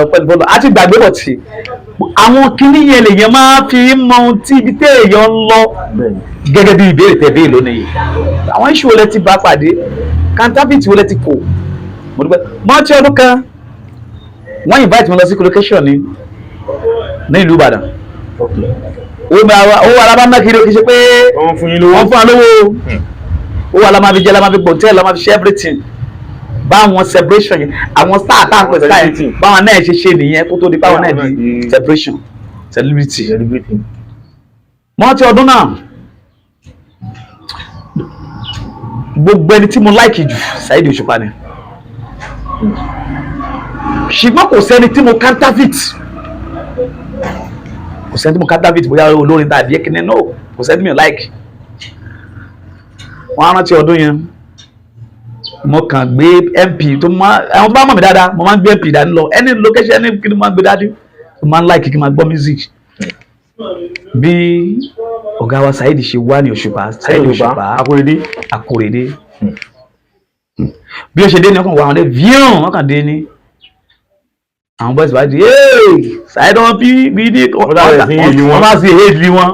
ọpẹ́ ní fọ́lọ́run àti gbàgbé bọ̀ tí àwọn kinní yẹn lèèyàn máa fi mọ ohun tí ibi téèyàn ń lọ gẹ́gẹ́ bí ìbéèrè tẹ̀ béèrè lónìí àwọn iṣu wo lẹ ti bá pàdé counterfeit wo lẹ ti kò mo dúpẹ́ mọ́tí ọdún kan wọ́n invite mi lọ sí collocation ní ìlú Ìbàdàn owó alábàámá kiri kì í ṣe pé wọ́n fún wa lówó owó alábàámá fi jẹ́ alábàámá fi gbọ̀ntẹ́ alábàámá fi ṣe everything báwọn celebration yẹn àwọn star tá à ń pè star yẹn báwọn náà ṣe nìyẹn kó tó di báwọn náà di celebration celebrity mọ́tí ọdún náà gbogbo ẹni tí mo like jù Saheed Òṣùpá ni ṣùgbọ́n kò sẹ́ni tí mo counterfeit bóyá olórin tàbí ẹ̀kíní no kò sẹ́ni mi ò like. Wọ́n á rántí ọdún yẹn mo kàn gbé MP tó máa àwọn tó bá mọ̀ mí dáadáa mo máa ń gbé MP dání lọ any location any kí ni mo máa ń gbé dání mo máa ń like kí n máa gbọ́ music bí ọ̀gá wa Saheed ṣe wá ní Òṣùpá Saheed Òṣùpá Akóredé bí ó ṣe dé ní ọkàn wà wọn dé vion wọn kàn dé ní àwọn boys bá di Saheed wọn bí ní wọn máa ṣe èdè wọn.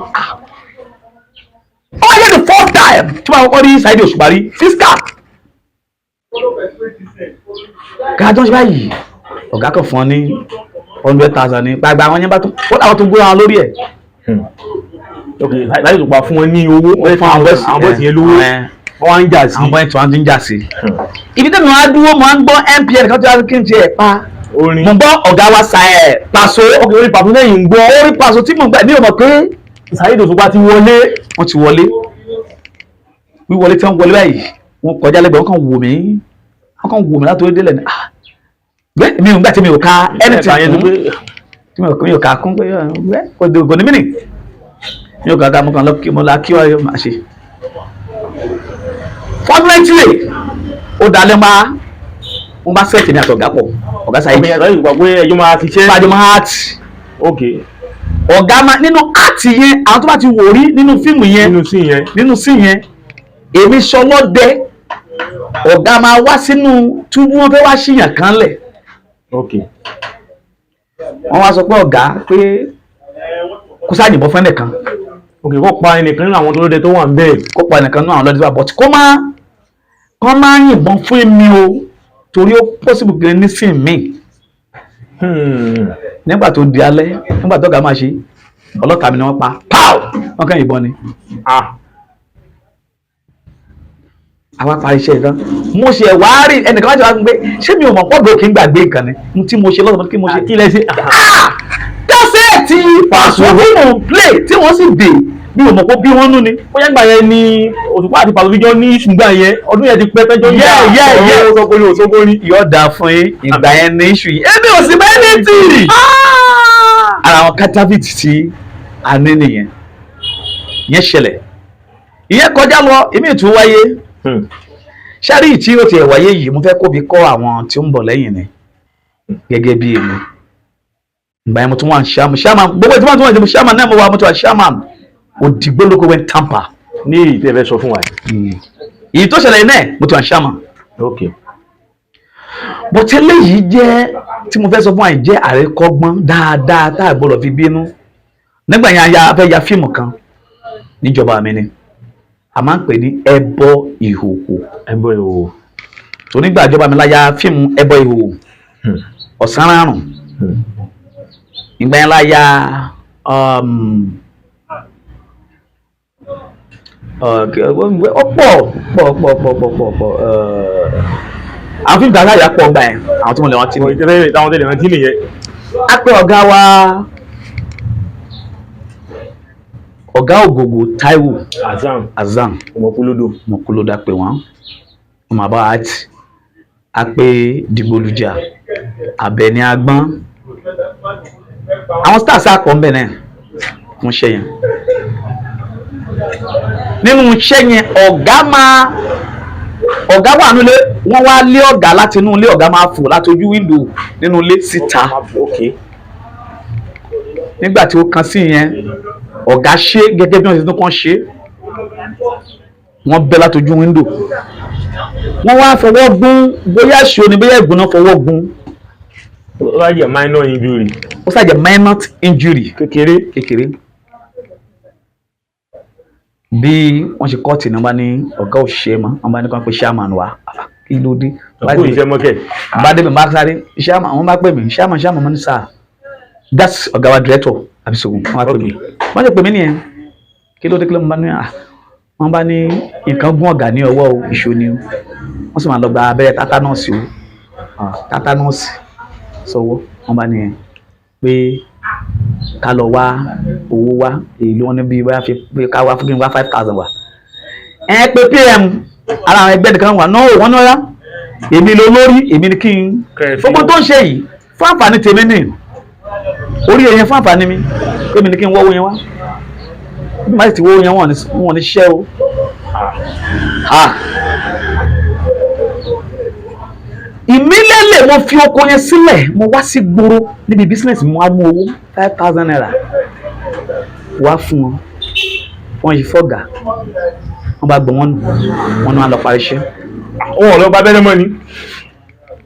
Ó yẹ the fourth time tí wọ́n kọ́kọ́ rí Saheed Òṣùpá rí fiscal káàtó ṣe báyìí ọ̀gá kan fún ọ ní 100,000 ní gbàgbà àwọn yẹn bá tún ó láwọn tó gbóra wọn lórí ẹ̀. ok láti tó pa fún wọn ní owó wọ́n fún àwọn bọ́ọ̀sì yẹn lówó wọ́n ń jà sí. àwọn bọ́ọ̀sì wọn ti ń jà sí. ibi tí mo á dúró mo á ń gbọ́ MPN kan tó yà kí n tiẹ̀ pa mo gbọ́ ọ̀gá wa Paso orí Paso lẹ́yìn ń gbọ́ orí Paso tí mo gbà ní ọmọ pé Saheed Òṣùpá ti wọlé. wọ́n ti wọlé wíwọlé tí wọ́n wọlé báyìí wọ́n kọjá lẹ́gbẹ̀ẹ́ wọ́n kàn wò mí látòrí délẹ̀ ní mi ò gbà tí mi ò ka anything tí mi ò ka kún pé kò ní mínì mi ò kà mo kàn lọ mo la kí wọ́n máa ṣe. Fortunately ó dalẹ̀ wọ́n bá sẹ́ẹ̀tì ní àtọ̀gá pọ̀ ọ̀gá Saheed. ẹjọ́ máa ti ṣe. fàájọ́ máa art. ok ọ̀gá máa nínú art yẹn àwọn tó bá ti wò rí nínú fíìmù yẹn nínú sí yẹn èmi sọlọ́dẹ ọ̀gá máa wá sínú túbú wọn fẹ́ wá ṣìyàn kan lẹ̀. ok wọ́n wá sọ pé ọ̀gá pé kó sáà yìnbọn fún ẹnìkan. ok kó pa ẹnìkan nínú àwọn tó lóde tó wà ń bẹ́ẹ̀. kó pa ẹnìkan nínú àwọn lọ́dẹ tó wà bọ̀ kó má yìnbọn fún mi o torí ó possible kí n ní sí mi. nígbà tó di alẹ́ nígbà tó ọ̀gá máa ṣe ọlọ́kà mi ni wọ́n pa pow wọ́n kàn yìnbọn ni. àwa parí iṣẹ́ ìtàn mo ṣe wá rí ẹnìkan wá ṣe wá gbé ṣé mi ò mọ̀ pọ́ọ̀dù kí n gbàgbé nǹkan ni tí mo ṣe lọ́sọ̀tún kí mo ṣe kí lẹ́sẹ̀ kásẹ̀tì Paso tí mò ń play tí wọ́n sì dé mi ò mọ̀ pé bí wọ́n nú ni. ó yẹ gbà yẹn ni Òṣùpá àti Paso fíjọ́ ní ṣùgbọ́n yẹn ọdún yẹn ti pẹ́ tẹ́jọ́ ní Òṣogbo yóò dáa fún yín ìgbà yẹn ní iṣu yìí èmi ò sì bẹ́ẹ̀ ní tì ara àwọn counterfeit tí a ní nìyẹn yẹn ṣẹlẹ̀ ìyẹn kọjá lọ èmi ì tún wáyé ṣáàrí tí ó ti ẹ̀ wáyé yìí mo fẹ́ kó bí kọ́ àwọn tí ó ń bọ̀ lẹ́yìn ni gẹ́gẹ́ bí èmi ìgbà yẹn mo tún wà ní ṣáàmà gbogbo tí wọ́n tún wà ní ṣáàmà náà mo wà mo tún wà ṣáàmà Òdìgbò local government Tampa ní ìtẹ́fẹ́ sọ fún wa èyí tó ṣẹlẹ̀ náà mo tún wà ṣáàmà. ok bọ́tẹ́lẹ̀ yìí jẹ́ tí mo fẹ́ sọ fún wa jẹ́ àrékọ́gbọ́n dáadáa tá a gbọ́dọ̀ fi bínú nígbà yẹn a fẹ́ ya fíìmù kan níjọba mi ni a máa ń pè ní ẹbọ ìhòhò. ẹbọ ìhòhò. tó nígbà ìjọba mi láya fíìmù ẹbọ ìhòhò ọ̀sán rárùn ìgbà yẹn láya ó pọ̀ àwọn fíìmù dáadáa yà pọ̀ gbà yẹn àwọn tí mo lè rántí ni. táwọn tẹ̀lé rántí nìyẹn. a pè ọ̀gá wa ọ̀gá Ògògò Táíwò Azam Mọ̀kúlódà pé wọ́n ọmọ àbá àti a pé Dìgbòlùjà Àbẹ̀ní Agbọ́n àwọn stars àpọ̀ ńbẹ̀ náà fún iṣẹ́ yẹn. nínú iṣẹ́ yẹn ọ̀gá wà nílé wọ́n wá lé ọ̀gá láti inú ilé ọ̀gá máa fò láti ojú wíńdò nínú ilé síta. nígbà tí ó kan sí yẹn ọ̀gá ṣe gẹ́gẹ́ bí wọ́n ti tún kàn ṣe wọ́n bẹ́ láti ojú wíńdò wọ́n wá fọwọ́ gún bóyá ṣo ni bóyá ìgbóná fọwọ́ gún. ó ṣàjẹ́ minor injury. ó ṣàjẹ́ minor injury kékeré. bí wọ́n ṣe kọ́ọ̀tì náà bá ní ọ̀gá òṣìṣẹ́ mọ́ wọ́n bá ní kàn pé chairman wá kí ló dé. ọkọ ìṣe mọ́kẹ́. bá débi bá sáré chairman wọ́n bá pè mí chairman mọ́ ní sáà that's ọ̀gá wa director Abisogun wọ́n bá pè mí wọ́n ṣe pè mí nìyẹn kí ló dé kí ló ń bá ní wọ́n bá ní nǹkan gún ọ̀gá ní ọwọ́ ìṣó ni wọ́n sì máa lọ gba abẹ́rẹ́ tátánọ́ọ̀sì tátánọ́ọ̀sì sọ́wọ́ wọ́n bá ní pé ká lọ wá owó wá èyí ló wọ́n ní bí wáyà fi pé ká wá fún wá 5,000 wá. pé PM ara àwọn ẹgbẹ́ nìkan wà náà wọ́n náà èmi ló lórí èmi ni kí n gbogbo tó ń ṣe yìí fún àǹfààní tèmi ní orí ẹ̀yẹn fún àǹfààní mi pé mi ni kí n wọ́wọ́ yẹn wá bí má sì ti wọ́wọ́ yẹn wọ́n ní ṣiṣẹ́ o. ìmílẹ̀lẹ̀ mo fi oko yẹn sílẹ̀ mo wá sí gbòòrò níbi business mo wá mú owó 5,000 naira wá fún wọn wọ́n yìí fọ́gà wọ́n bá gbọ́ wọn nù wọ́n náà lọ parí iṣẹ́. òun ọ̀lọ́ gba abẹ́rẹ́ mọ́ ni.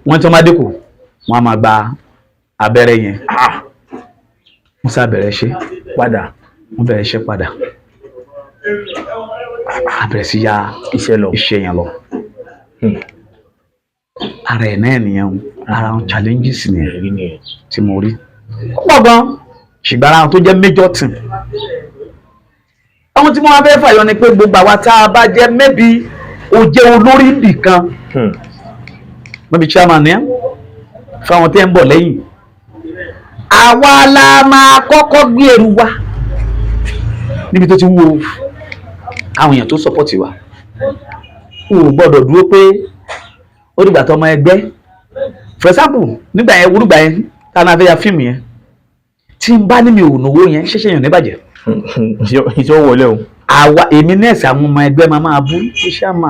wọ́n tí wọ́n bá dẹ́kù wọ́n á máa gba abẹ́rẹ́ yẹn wọ́n sá bẹ̀rẹ̀ iṣẹ́ padà wọ́n bẹ̀rẹ̀ iṣẹ́ padà a bẹ̀rẹ̀ sí ya iṣẹ́ yẹn lọ. ara ẹ̀ náà nìyẹn ara àwọn challenges nìyẹn tí mo rí pọ̀ gan ṣùgbọ́n ara àwọn tó jẹ́ major thing. àwọn tí mo máa fẹ́ fàyọ ni pé gbogbo àwa tá a bá jẹ́ maybe o jẹ́ olórí nìkan maybe chairman ni fáwọn tí ẹ ń bọ̀ lẹ́yìn àwa la máa kọ́kọ́ gbé ẹrù wa níbi tó ti wúwo àwọn èèyàn tó support wa o gbọ́dọ̀ dúró pé ó dìgbà tó ọmọ ẹgbẹ́ for example nígbà yẹn wúrúgbà yẹn tá a náà fẹ́ ya fíìmù yẹn tí n bá ní mi ò náwó yẹn ṣẹ̀ṣẹ̀ yàn níbàjẹ́. iṣẹ́ ò wọlé o. àwa èmi nẹ́ẹ̀sì àwọn ọmọ ẹgbẹ́ máa bú iṣẹ́ àmà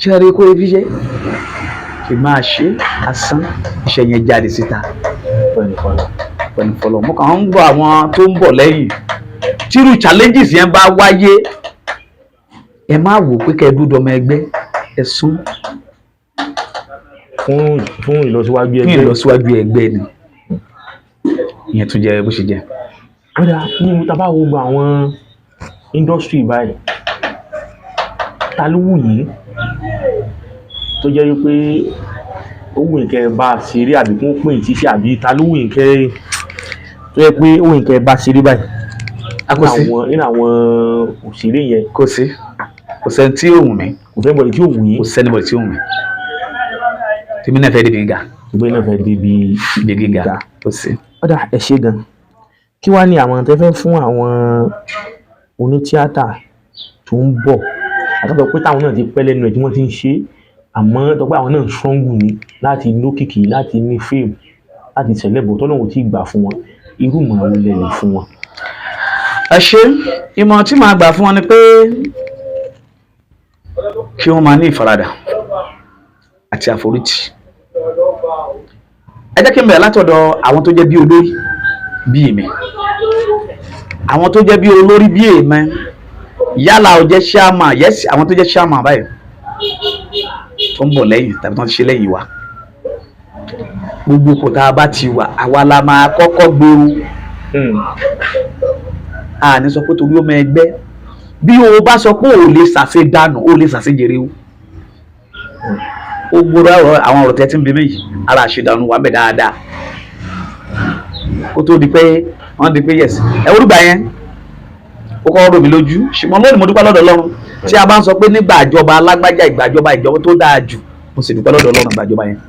ṣe rí kó ebi ṣe kì máa ṣe asán iṣẹ́ yẹn jáde síta pẹ̀lú fọlọ́ mo kàn ń gbọ́ àwọn tó ń bọ̀ lẹ́yìn tírú challenges yẹn bá wáyé ẹ má wò pé kẹ́ ẹ dúdú ọmọ ẹgbẹ́ ẹ sún fún ìlọsíwájú ẹgbẹ́. fún ìlọsíwájú ẹgbẹ́ ni ìyẹn tún jẹ́ bó ṣe jẹ́. kódà ní tábà wo gba àwọn industry báyìí ta ló wù yìí tó jẹ́ wípé ó wù nǹkẹ́ bá ṣeré àbí kó pè ní ṣíṣe àbí ta ló wù nǹkẹ́ tó yẹ pé ó wù nǹkẹ́ bá ṣeré báyìí nínú àwọn òṣèré yẹn. kò sẹ́ni tí ò wù mí. kò sẹ́ni bọ̀dì tí ò wù yín. kò sẹ́ni bọ̀dì tí ò wù mí. tèmi náà fẹ́ débi gíga. ìgbẹ́ náà fẹ́ débi gíga kò sí. ọ̀dà ẹ ṣé gan kí wàá ní àwọn tẹ́ fẹ́ fún àwọn onítíátà tó ń bọ̀ àtọ́tọ̀ pé táwọn náà ti pẹ́ lẹ́nu ẹ̀ tí wọ́n ti ń ṣe àmọ́ tọ́pẹ́ àwọn náà strong ni láti lókìkí láti ní fame láti celebrate tọ́lọ́wọ́ tí gbà fún wọn irú ìmọ̀ràn wo lẹ lè fún wọn. ẹ ṣé ìmọ̀ràn tí màá gbà fún wọn ni pé kí wọ́n máa ní ìfaradà àti àforítì. ẹ jẹ́ kí n bẹ̀rẹ̀ látọ̀dọ̀ àwọn tó jẹ́ bí olórí bí èmi àwọn tó jẹ́ bí olórí bí èmi yálà ó jẹ́ chairman yes àwọn tó jẹ́ chairman báyìí tó ń bọ̀ lẹ́yìn tàbí tó ń ṣe lẹ́yìn wa gbogbo kò tá a bá ti wà àwa la máa kọ́kọ́ gbèrú a ní sọ pé torí ọmọ ẹgbẹ́ bí o bá sọ pé o lè ṣàṣe dànù o lè ṣàṣe jèrè o gbọ́dọ̀ àwọn ọ̀rọ̀ tẹ́tí ń bẹ méjì ara àṣedànù wà bẹ̀ dáadáa kó tó di pé wọ́n di pé yes ẹ orúgbà yẹn ó kọ́ rò mí lójú ṣùgbọ́n lónìí mo dúpẹ́ lọ́dọ̀ Ọlọ́run tí a bá ń sọ pé nígbà àjọba alágbájá ìgbàjọba tó dáa jù mo sì dúpẹ́ lọ́dọ̀ Ọlọ́run ìgbàjọba yẹn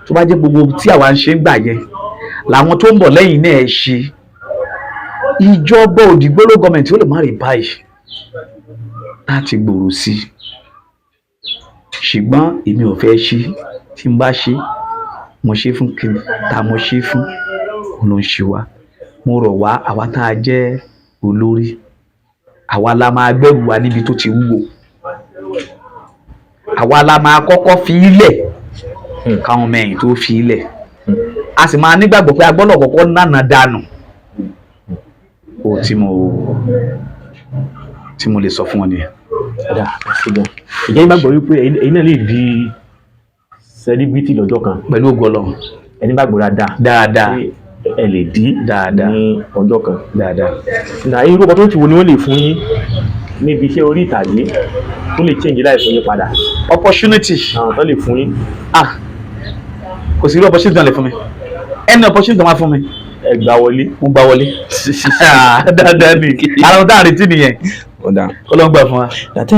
tó bá jẹ́ gbogbo tí àwa ń ṣe ń gbà yẹn làwọn tó ń bọ̀ lẹ́yìn náà ẹ ṣe ìjọba òdìgbòló gọọmenti ó lè má rí báyìí láti gbòòrò sí i ṣùgbọ́n èmi ò fẹ́ ṣe tí n bá ṣe mo ṣe fún kí ta mo ṣe fún òun ló ń ṣe wá mo rọ̀ wá àwa tá a jẹ́ olórí àwa la máa gbẹ́rù wa níbi tó ti wúwo àwa la máa kọ́kọ́ fi ilẹ̀ káwọn mẹ́yìn tó fi ilẹ̀ a sì máa nígbàgbọ́ pé a gbọ́dọ̀ kọ́kọ́ nànà dànù o tí mo lè sọ fún wọn nìyẹn. ìjẹ́ ìgbàgbọ́ wípé ẹ̀yin náà lè di celebrity lọ́jọ́ kan pẹ̀lú ògo Ọlọ́run ẹni gbàgbọ́ dáadáa ẹ lè di ní ọjọ́ kan dáadáa. na irú ọkọ̀ tó ti wo ni wọ́n lè fún yín níbi iṣẹ́ orí ìtàgé tó lè change life fún yín padà. opportunity àwọn tó lè fún yín. kò sí irú opportunity náà lè fún mi any opportunity máa fún mi. ẹ gbà wọlé. mo gbà wọlé. dáadáa ni ara wọn tá à ń retí nìyẹn. Ọlọ́run gbà fún wa. Àtẹ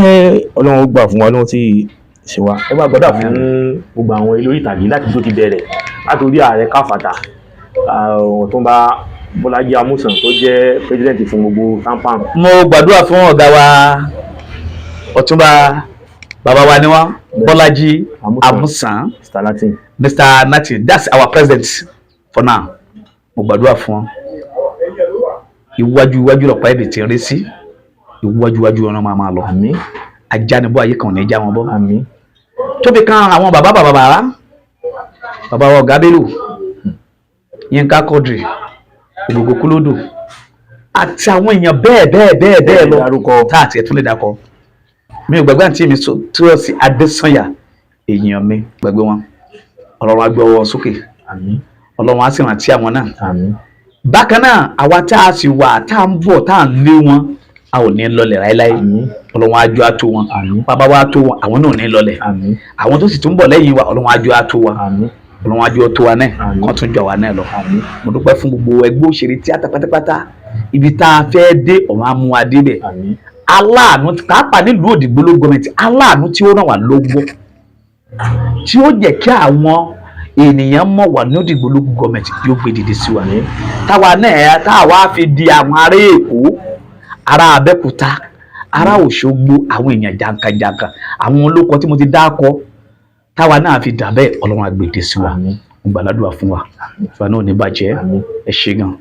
Ọlọ́run gbà fún wa Ọlọ́run tí ṣe wa. Ẹ bá gbọ́dọ̀ fún gbogbo àwọn eléré ìtàgé láti tó ti bẹ̀rẹ̀ látòrí ààrẹ káfàtà Ọ̀túnba Bọ́lájí Amúsàn tó jẹ́ president fún gbogbo TAMPAN. Mo gbàdúrà fún ọ̀gá wa Ọ̀túnba bàbá wa ni wọ́n Bọ́lájí Amúsàn Mr. Natin, that's our president for now. Mo gbàdúrà fún wọn iwájú lọ́pàá ẹ̀dẹ̀ tí ń rí sí iwájú ọ̀nà máa lọ. Àmín. Ajánibọ́ ayé kan ò ní já wọn bọ́. Àmín. Tó fi kan àwọn bàbá wa Ọ̀gá Bello, Yínká Quadri, Ìgbòho Kúlódò àti àwọn èèyàn bẹ́ẹ̀ lọ tá àti ẹ̀tún lè dákọ̀. Mi ò gbàgbé àǹtí mi tí wọ́n sì Adésànyà èèyàn mi gbàgbé wọn. Ọlọ́run á gbé ọwọ́ sókè. Àmín. Ọlọ́run á sì rántí àwọn náà. Àmín. Bákan náà àwa tá a sì wà tá a ń bọ̀ tá a ń lé wọn a ò ní lọlẹ̀ láéláé. Ọlọ́run ájọ á tó wọn. Bàbá wa tó wọn àwọn náà ò ní lọlẹ̀. Àwọn tó sì tún bọ̀ lẹ́yìn wa Ọlọ́run ájọ á tó wa. Ọlọ́run ájọ tó wa náà kán tún jọ wa náà lọ. Mo dúpẹ́ fún gbogbo ẹgbẹ́ òṣèré tíátà pátápátá ibi tá a fẹ́ dé ọ̀run á mú wa débẹ̀. Aláàánú pàápàá nílùú Òdìgbòló gọọmenti aláàánú tí ó ràn wá lọ́wọ́ tí ó jẹ́ kí àwọn ènìyàn mọ̀ wà ní Òdìgbòló gọọmenti yóò gbé dìde sí wa ní táwa náà táwa fi di àwọn ará Èkó ará Abẹ́òkúta ará Òṣogbo àwọn èèyàn jàǹkàjàǹkà àwọn olóko tí mo ti dákọ táwa náà fi dà bẹ́ẹ̀ Ọlọ́run á gbé dìde sí wa. Mo gbàdúrà fún wa ìfà náà ò ní bàjẹ́ ẹ ṣé gan.